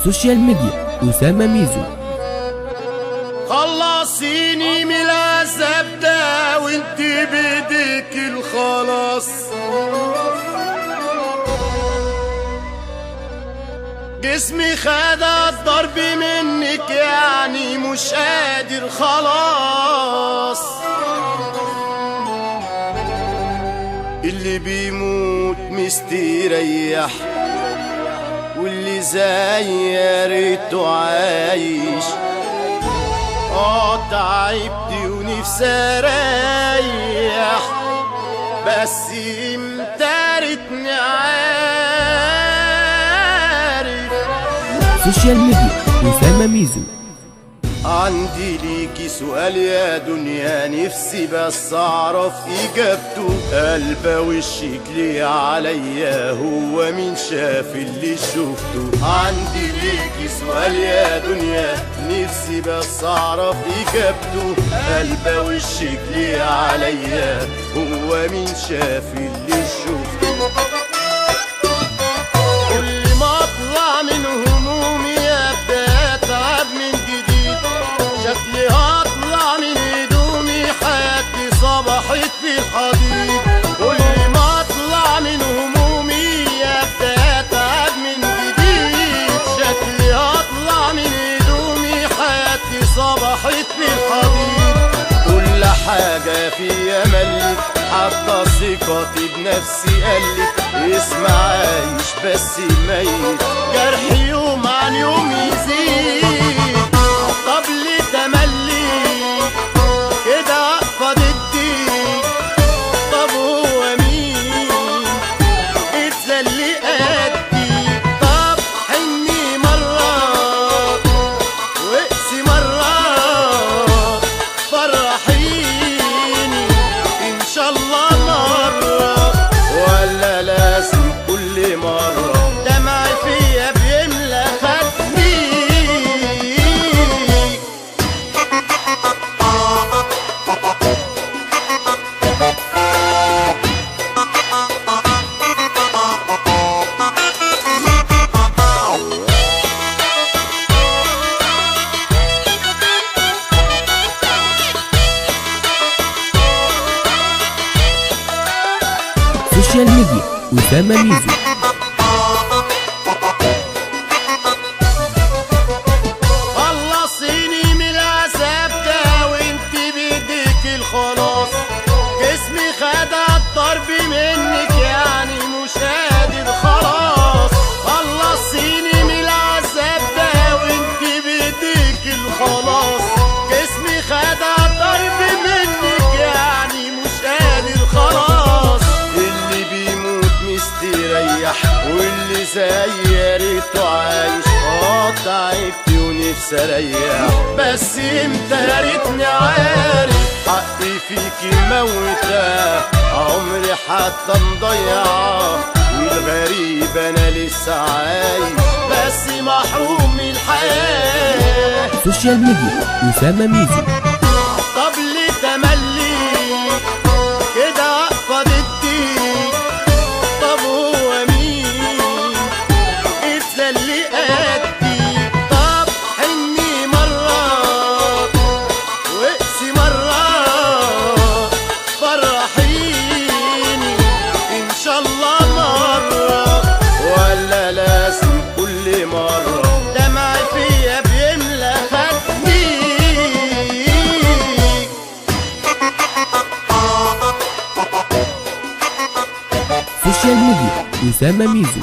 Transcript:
سوشيال ميديا أسامة ميزو. خلصيني من العذاب ده وانت بايديك الخلاص، جسمي خد الضرب منك يعني مش قادر خلاص، اللي بيموت مستريح واللي زي يا ريته عايش. تعبت ونفسي اريح بس امتارتني عارف. سوشيال ميديا أسامة ميزو. عندي ليكي سؤال يا دنيا نفسي بس اعرف اجابته، قلبه وشك ليه عليا هو مين شاف اللي شفته. عندي ليكي سؤال يا دنيا نفسي بس اعرف اجابته، قلبه وشك ليه عليا هو مين شاف اللي شفته. كل ما اطلع من همومي ابدا اتعب من جديد، شكلي هطلع من هدومي حياتي صبحت في الحضيض. كل ما اطلع من همومي ابدا اتعب من جديد، شكلي هطلع من هدومي حياتي صبحت في الحضيض. كل حاجة فيا ملت حتى ثقتي بنفسي قلت، اسمع عايش بس ميت جرحي يوم عن يوم يزيد. طب ليه تملي كده واقفة ضدي؟ طب هو مين اتذلي قدي؟ طب حني مرة واقسي مرة فرحيني ان شاء الله مرة، ولا لازم كل مرة دمعي فيا بيملى خدي؟ سوشيال ميديا أسامة ميزو. خلصيني من العذاب ده وانت بايديك الخلاص، جسمي خد الضرب منك يعني مش قادر خلاص. خلصيني من العذاب ده وانت بايديك الخلاص، جسمي خد الضرب منك يعني مش قادر خلاص، اللي بيموت مستريح واللي زي يا ريته عايش. تعبت ونفسي اريح بس امتى يا ريتني عارف، حقي فيكي موتة عمري حتى مضيعة، والغريب انا لسه عايش بس محروم من الحياة. سوشيال ميديا أسامة ميزو. طب ليه تملي كده واقفة ضدي؟ طب هو مين اتذلي قدي؟ طب حني مرة واقسي مرة فرحيني ان شاء الله مرة، ولا لازم كل مرة دمعي فيا بيملى خدي؟ سوشيال ميديا أسامة ميزو.